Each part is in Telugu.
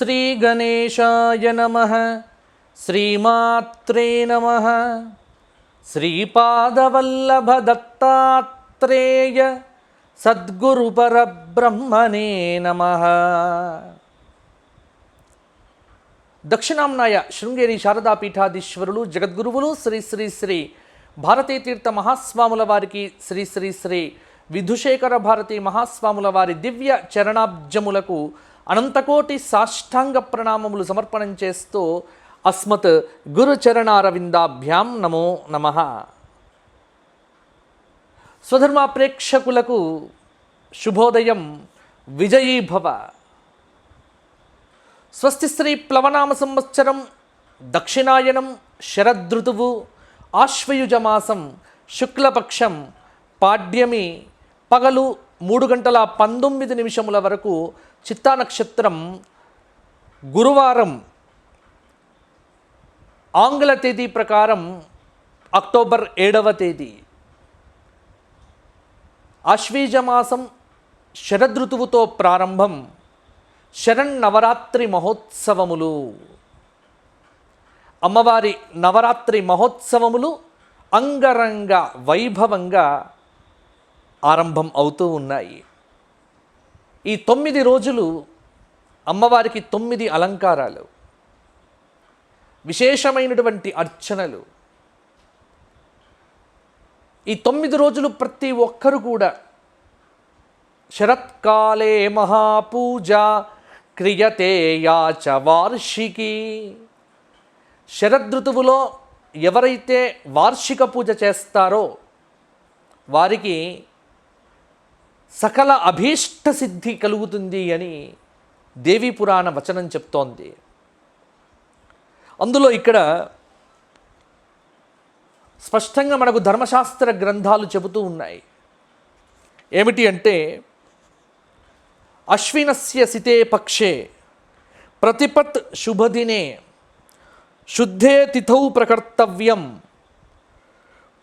శ్రీ గణేశాయ నమః. శ్రీమాత్రే నమః. శ్రీపాదవల్లభ దత్తాత్రేయ సద్గురు పరబ్రహ్మణే నమః. దక్షిణాంనాయ శృంగేరి శారదాపీఠాధీశ్వరులు జగద్గురువులు శ్రీ శ్రీ శ్రీ భారతీ తీర్థ మహాస్వాముల వారికి, శ్రీ శ్రీ శ్రీ విధుశేఖర భారతీ మహాస్వాముల వారి దివ్య చరణాబ్జములకు అనంతకోటి సాష్టాంగ ప్రణామములు సమర్పణం చేస్తూ అస్మత్ గురుచరణారవిందాభ్యాం నమో నమః. స్వధర్మ ప్రేక్షకులకు శుభోదయం. విజయీభవ. స్వస్తి శ్రీ ప్లవనామ సంవత్సరం దక్షిణాయనం శరదృతువు ఆశ్వయుజమాసం శుక్లపక్షం పాడ్యమి పగలు 3:19 వరకు చిత్తా నక్షత్రం గురువారం ఆంగ్ల తేదీ ప్రకారం అక్టోబర్ 7వ తేదీ. ఆశ్వీజమాసం శరదృతువుతో ప్రారంభం. శరన్నవరాత్రి మహోత్సవములు. అమ్మవారి నవరాత్రి మహోత్సవములు అంగరంగ వైభవంగా ఆరంభం అవుతూ ఉన్నాయి. ఈ 9 రోజులు అమ్మవారికి 9 అలంకారాలు, విశేషమైనటువంటి అర్చనలు. ఈ 9 రోజులు ప్రతి ఒక్కరు కూడా శరత్కాలే మహాపూజ క్రియతే యాచ వార్షికి. శరదృతువులో ఎవరైతే వార్షిక పూజ చేస్తారో వారికి సకల అభీష్ట సిద్ధి కలుగుతుంది అని దేవీ పురాణ వచనం చెప్తోంది. అందులో ఇక్కడ స్పష్టంగా మనకు ధర్మశాస్త్ర గ్రంథాలు చెబుతూ ఉన్నాయి. ఏమిటి అంటే, అశ్వినస్య సితే పక్షే ప్రతిపత్ శుభదినే శుద్ధే తిథౌ ప్రకర్తవ్యం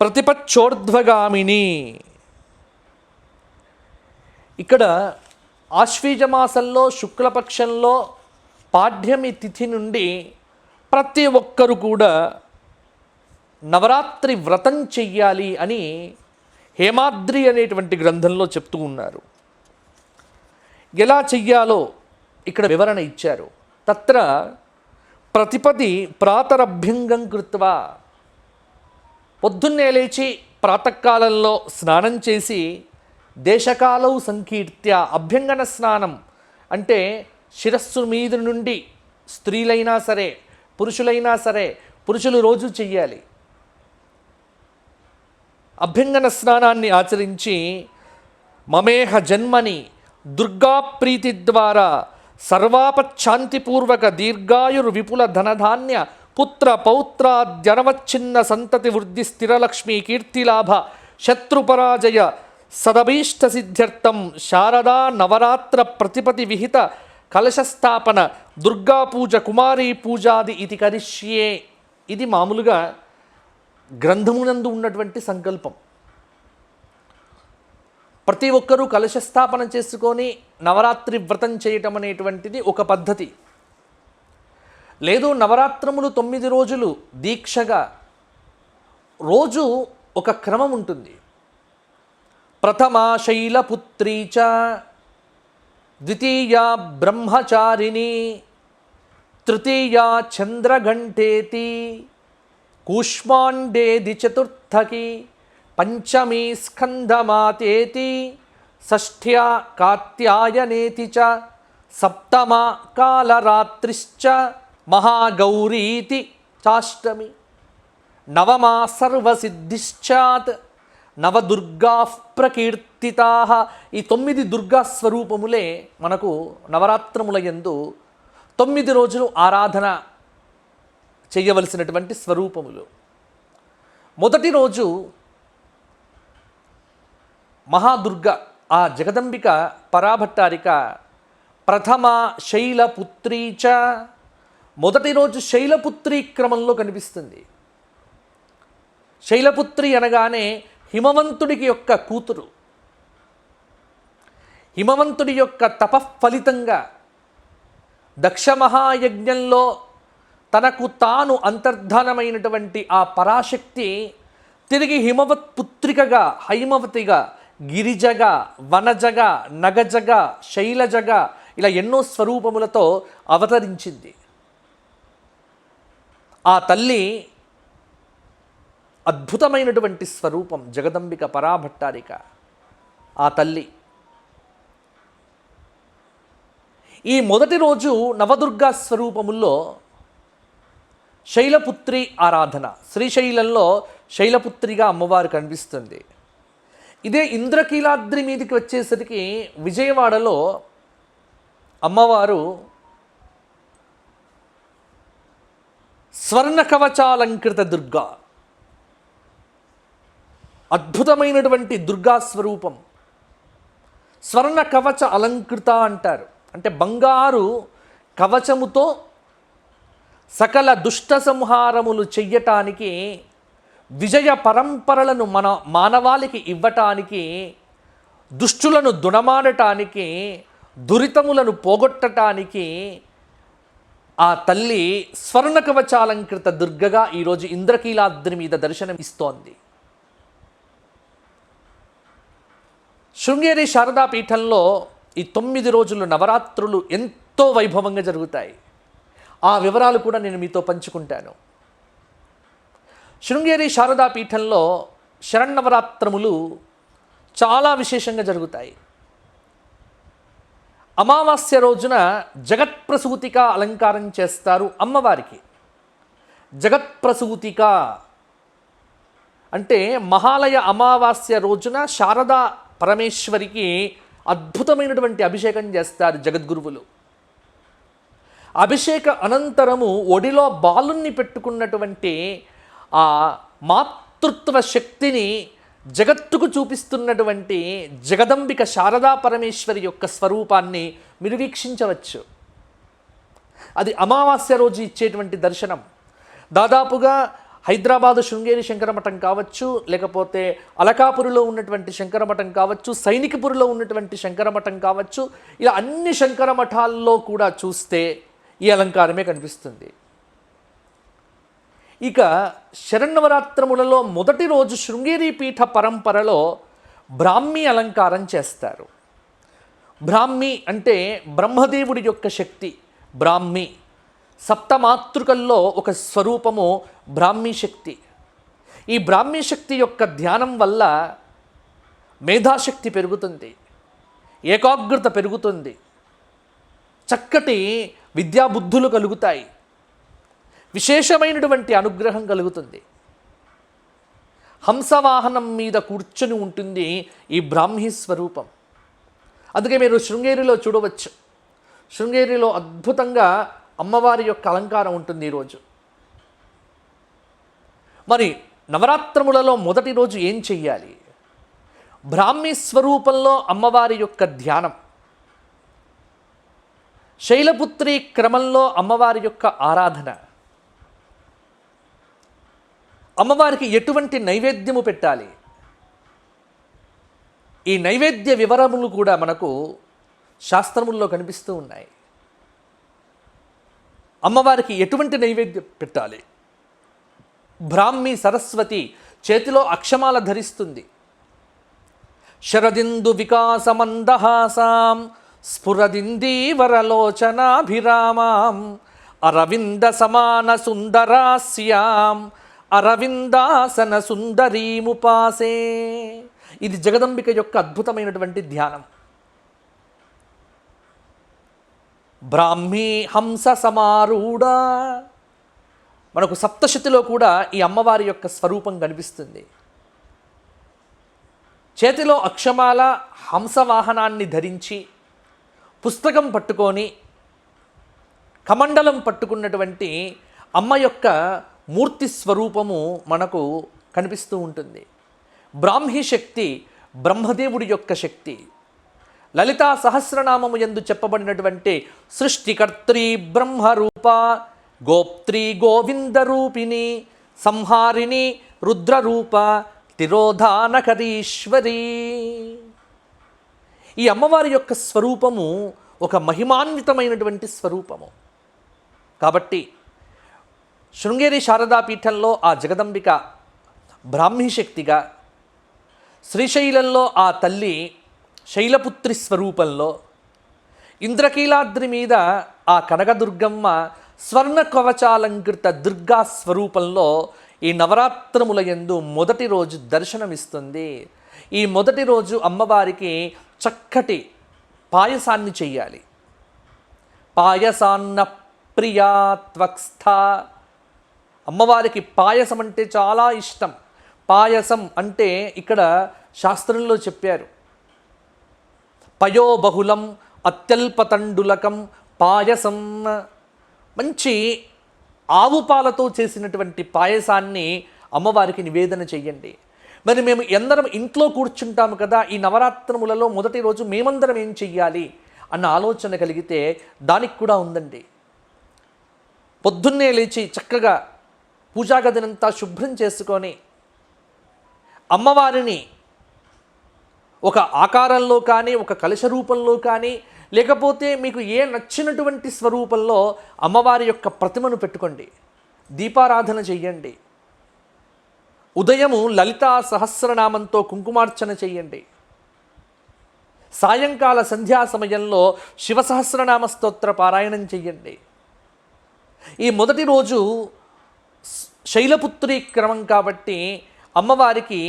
ప్రతిపచ్చోర్ధ్వగామిని. ఇక్కడ ఆశ్వీజమాసంలో శుక్లపక్షంలో పాడ్యమి తిథి నుండి ప్రతి ఒక్కరు కూడా నవరాత్రి వ్రతం చెయ్యాలి అని హేమాద్రి అనేటువంటి గ్రంథంలో చెప్తూ ఉన్నారు. ఎలా చెయ్యాలో ఇక్కడ వివరణ ఇచ్చారు. తత్ర ప్రతిపది ప్రాతరభ్యంగం కృత్వా, పొద్దున్నే లేచి ప్రాతకాలంలో స్నానం చేసి దేశకాలౌ సంకీర్త్య, అభ్యంగన స్నానం అంటే శిరస్సు మీద నుండి స్త్రీలైనా సరే పురుషులైనా సరే, పురుషులు రోజు చెయ్యాలి. అభ్యంగన స్నానాన్ని ఆచరించి మమేహ జన్మని దుర్గా ప్రీతి ద్వారా సర్వాపచ్ఛాంతిపూర్వక దీర్ఘాయుర్ విపుల ధనధాన్య పుత్ర పౌత్రాద్యనవచ్ఛిన్న సంతతి వృద్ధి స్థిరలక్ష్మి కీర్తిలాభ శత్రుపరాజయ సదభీష్ట సిద్ధ్యర్థం శారదా నవరాత్ర ప్రతిపతి విహిత కలశస్థాపన దుర్గా పూజ కుమారీ పూజాది ఇది కరిష్యే. ఇది మామూలుగా గ్రంథమునందు ఉన్నటువంటి సంకల్పం. ప్రతి ఒక్కరూ కలశస్థాపన చేసుకొని నవరాత్రి వ్రతం చేయటం అనేటువంటిది ఒక పద్ధతి. లేదు, నవరాత్రములు 9 రోజులు దీక్షగా, రోజు ఒక క్రమం ఉంటుంది. ప్రథమా శైలపుత్రీ చ, ద్వితీయా బ్రహ్మచారిణి, తృతీయా చంద్రఘంటేతి, కూష్మాండేది చతుర్థకి, పంచమీ స్కందమాతేతి, షష్ఠ్యా కాత్యాయనేతి చ, సప్తమా కాలరాత్రిశ్చ మహాగౌరీతి చాష్టమి, నవమా సర్వసిద్ధిశ్చాత్ నవదుర్గా ప్రకీర్తితా. ఈ 9 దుర్గా స్వరూపములే మనకు నవరాత్రముల యందు 9 రోజులు ఆరాధన చేయవలసినటువంటి స్వరూపములు. మొదటి రోజు మహాదుర్గ, ఆ జగదంబిక పరాభట్టారిక ప్రథమ శైలపుత్రీ చ, మొదటి రోజు శైలపుత్రి క్రమంలో కనిపిస్తుంది. శైలపుత్రి అనగానే హిమవంతుడికి యొక్క కూతురు. హిమవంతుడి యొక్క తపఫలితంగా దక్ష మహాయజ్ఞంలో తనకు తాను అంతర్ధానమైనటువంటి ఆ పరాశక్తి తిరిగి హిమవత్ పుత్రికగా, హైమవతిగా, గిరిజగా, వనజగా, నగజగా, శైలజగా ఇలా ఎన్నో స్వరూపములతో అవతరించింది. ఆ తల్లి అద్భుతమైనటువంటి స్వరూపం జగదంబిక పరాభట్టారిక. ఆ తల్లి ఈ మొదటి రోజు నవదుర్గా స్వరూపముల్లో శైలపుత్రి ఆరాధన. శ్రీశైలంలో శైలపుత్రిగా అమ్మవారు కనిపిస్తుంది. ఇదే ఇంద్రకీలాద్రి మీదకి వచ్చేసరికి విజయవాడలో అమ్మవారు స్వర్ణ కవచాలంకృత దుర్గా, అద్భుతమైనటువంటి దుర్గా స్వరూపం. స్వర్ణ కవచ అలంకృత అంటారు. అంటే బంగారు కవచముతో సకల దుష్ట సంహారములు చెయ్యటానికి, విజయ పరంపరలను మన మానవాళికి ఇవ్వటానికి, దుష్టులను దుణమాడటానికి, దురితములను పోగొట్టటానికి ఆ తల్లి స్వర్ణ కవచాలంకృత దుర్గగా ఈరోజు ఇంద్రకీలాద్రి మీద దర్శనం ఇస్తోంది. శృంగేరి శారదా పీఠంలో ఈ 9 రోజులు నవరాత్రులు ఎంతో వైభవంగా జరుగుతాయి. ఆ వివరాలు కూడా నేను మీతో పంచుకుంటాను. శృంగేరి శారదా పీఠంలో శరన్నవరాత్రములు చాలా విశేషంగా జరుగుతాయి. అమావాస్య రోజున జగత్ప్రసూతిక అలంకారం చేస్తారు అమ్మవారికి. జగత్ప్రసూతిక అంటే మహాలయ అమావాస్య రోజున శారదా పరమేశ్వరికి అద్భుతమైనటువంటి అభిషేకం చేస్తారు జగద్గురువులు. అభిషేక అనంతరము ఒడిలో బాలుణ్ణి పెట్టుకున్నటువంటి ఆ మాతృత్వ శక్తిని జగత్తుకు చూపిస్తున్నటువంటి జగదంబిక శారదా పరమేశ్వరి యొక్క స్వరూపాన్ని మీరు వీక్షించవచ్చు. అది అమావాస్య రోజు ఇచ్చేటువంటి దర్శనం. దాదాపుగా హైదరాబాదు శృంగేరి శంకరమఠం కావచ్చు, లేకపోతే అలకాపురిలో ఉన్నటువంటి శంకరమఠం కావచ్చు, సైనికపురిలో ఉన్నటువంటి శంకరమఠం కావచ్చు, ఇలా అన్ని శంకరమఠాల్లో కూడా చూస్తే ఈ అలంకారమే కనిపిస్తుంది. ఇక శరన్నవరాత్రములలో మొదటి రోజు శృంగేరి పీఠ పరంపరలో బ్రాహ్మీ అలంకారం చేస్తారు. బ్రాహ్మీ అంటే బ్రహ్మదేవుడి యొక్క శక్తి. బ్రాహ్మీ సప్తమాతృకల్లో ఒక స్వరూపము బ్రాహ్మీ శక్తి. ఈ బ్రాహ్మీ శక్తి యొక్క ధ్యానం వల్ల మేధాశక్తి పెరుగుతుంది, ఏకాగ్రత పెరుగుతుంది, చక్కటి విద్యాబుద్ధులు కలుగుతాయి, విశేషమైనటువంటి అనుగ్రహం కలుగుతుంది. హంసవాహనం మీద కూర్చొని ఉంటుంది ఈ బ్రాహ్మీ స్వరూపం. అందుకే మీరు శృంగేరిలో చూడవచ్చు. శృంగేరిలో అద్భుతంగా అమ్మవారి యొక్క అలంకారం ఉంటుంది ఈరోజు. మరి నవరాత్రములలో మొదటి రోజు ఏం చెయ్యాలి? బ్రాహ్మీ స్వరూపంలో అమ్మవారి యొక్క ధ్యానం, శైలపుత్రి క్రమంలో అమ్మవారి యొక్క ఆరాధన, అమ్మవారికి ఎటువంటి నైవేద్యము పెట్టాలి, ఈ నైవేద్య వివరములు కూడా మనకు శాస్త్రముల్లో కనిపిస్తూ ఉన్నాయి. అమ్మవారికి ఎటువంటి నైవేద్యం పెట్టాలి? బ్రాహ్మీ సరస్వతి చేతిలో అక్షమాల ధరిస్తుంది. శరదిందు వికాసమందహాసాం స్ఫురదిందీవరలోచనాభిరామాం అరవింద సమాన సుందరాస్యాం అరవిందాసన సుందరీముపాసే. ఇది జగదంబిక యొక్క అద్భుతమైనటువంటి ధ్యానం. బ్రాహ్మీ హంస సమారూఢ. మనకు సప్తశతిలో కూడా ఈ అమ్మవారి యొక్క స్వరూపం కనిపిస్తుంది. చేతిలో అక్షమాల, హంసవాహనాన్ని ధరించి, పుస్తకం పట్టుకొని, కమండలం పట్టుకున్నటువంటి అమ్మ యొక్క మూర్తి స్వరూపము మనకు కనిపిస్తూ ఉంటుంది. బ్రాహ్మీ శక్తి బ్రహ్మదేవుడి యొక్క శక్తి. లలితా సహస్రనామము యందు చెప్పబడినటువంటి సృష్టికర్త్రి బ్రహ్మరూప, గోప్త్రి గోవిందరూపిణి, సంహారిణి రుద్రరూప, తిరోధానకరీశ్వరి. ఈ అమ్మవారి యొక్క స్వరూపము ఒక మహిమాన్వితమైనటువంటి స్వరూపము. కాబట్టి శృంగేరి శారదాపీఠంలో ఆ జగదంబిక బ్రాహ్మీ శక్తిగా, శ్రీశైలంలో ఆ తల్లి శైలపుత్రి స్వరూపంలో, ఇంద్రకీలాద్రి మీద ఆ కనకదుర్గమ్మ స్వర్ణ కవచాలంకృత దుర్గా స్వరూపంలో ఈ నవరాత్రముల యందు మొదటి రోజు దర్శనమిస్తుంది. ఈ మొదటి రోజు అమ్మవారికి చక్కటి పాయసాన్ని చెయ్యాలి. పాయసాన్న ప్రియా త్వక్స్థ. అమ్మవారికి పాయసం అంటే చాలా ఇష్టం. పాయసం అంటే ఇక్కడ శాస్త్రంలో చెప్పారు, పయోబహుళం అత్యల్పతండులకం పాయసం. మంచి ఆవు పాలతో చేసినటువంటి పాయసాన్ని అమ్మవారికి నివేదన చెయ్యండి. మరి మేము ఎందరం ఇంట్లో కూర్చుంటాము కదా, ఈ నవరాత్రములలో మొదటి రోజు మేమందరం ఏం చెయ్యాలి అన్న ఆలోచన కలిగితే దానికి కూడా ఉందండి. పొద్దున్నే లేచి చక్కగా పూజాగదినంతా శుభ్రం చేసుకొని అమ్మవారిని ఒక ఆకారంలో కానీ, ఒక కలశ రూపంలో కానీ, లేకపోతే మీకు ఏ నచ్చినటువంటి స్వరూపంలో అమ్మవారి యొక్క ప్రతిమను పెట్టుకోండి. దీపారాధన చెయ్యండి. ఉదయము లలితా సహస్రనామంతో కుంకుమార్చన చెయ్యండి. సాయంకాల సంధ్యా సమయంలో శివసహస్రనామ స్తోత్ర పారాయణం చెయ్యండి. ఈ మొదటి రోజు శైలపుత్రి క్రమం కాబట్టి అమ్మవారికి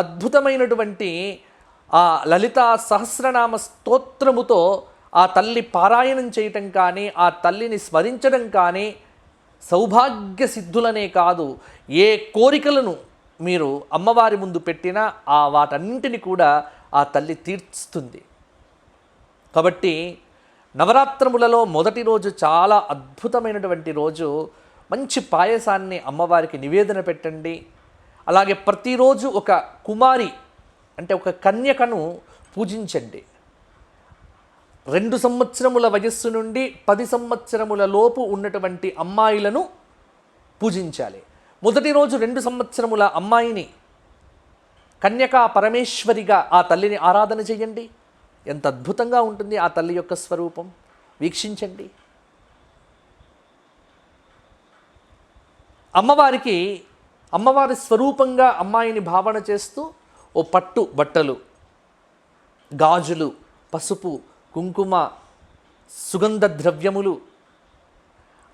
అద్భుతమైనటువంటి ఆ లలితా సహస్రనామ స్తోత్రముతో ఆ తల్లి పారాయణం చేయటం కానీ, ఆ తల్లిని స్మరించడం కానీ సౌభాగ్య సిద్ధులనే కాదు, ఏ కోరికలను మీరు అమ్మవారి ముందు పెట్టినా ఆ వాటన్నింటిని కూడా ఆ తల్లి తీర్చుతుంది. కాబట్టి నవరాత్రములలో మొదటి రోజు చాలా అద్భుతమైనటువంటి రోజు. మంచి పాయసాన్ని అమ్మవారికి నివేదన పెట్టండి. అలాగే ప్రతిరోజు ఒక కుమారి అంటే ఒక కన్యకను పూజించండి. 2 సంవత్సరముల వయస్సు నుండి 10 సంవత్సరముల లోపు ఉన్నటువంటి అమ్మాయిలను పూజించాలి. మొదటి రోజు 2 సంవత్సరముల అమ్మాయిని కన్యకా పరమేశ్వరిగా ఆ తల్లిని ఆరాధన చేయండి. ఎంత అద్భుతంగా ఉంటుంది ఆ తల్లి యొక్క స్వరూపం, వీక్షించండి. అమ్మవారి స్వరూపంగా అమ్మాయిని భావన చేస్తూ ఓ పట్టు బట్టలు, గాజులు, పసుపు, కుంకుమ, సుగంధ ద్రవ్యములు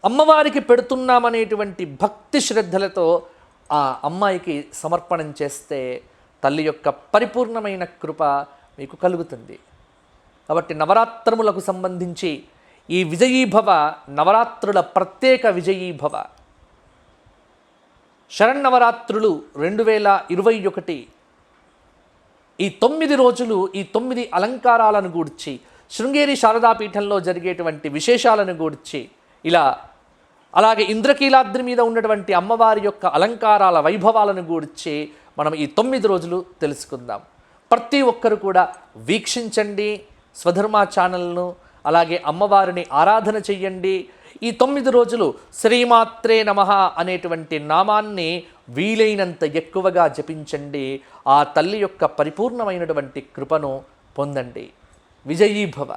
అమ్మవారికి పెడుతున్నామనేటువంటి భక్తి శ్రద్ధలతో ఆ అమ్మాయికి సమర్పణం చేస్తే తల్లి యొక్క పరిపూర్ణమైన కృప మీకు కలుగుతుంది. కాబట్టి నవరాత్రములకు సంబంధించి ఈ విజయీభవ నవరాత్రుల ప్రత్యేక విజయీభవ శరన్నవరాత్రులు 2021 ఈ 9 రోజులు, ఈ 9 అలంకారాలను గూర్చి, శృంగేరి శారదాపీఠంలో జరిగేటువంటి విశేషాలను గూర్చి, అలాగే ఇంద్రకీలాద్రి మీద ఉన్నటువంటి అమ్మవారి యొక్క అలంకారాల వైభవాలను గూర్చి మనం ఈ 9 రోజులు తెలుసుకుందాం. ప్రతి ఒక్కరు కూడా వీక్షించండి స్వధర్మ ఛానల్ను. అలాగే అమ్మవారిని ఆరాధన చెయ్యండి. ఈ 9 రోజులు శ్రీమాత్రే నమః అనేటువంటి నామాన్ని వీలైనంత ఎక్కువగా జపించండి. ఆ తల్లి యొక్క పరిపూర్ణమైనటువంటి కృపను పొందండి. విజయీభవ.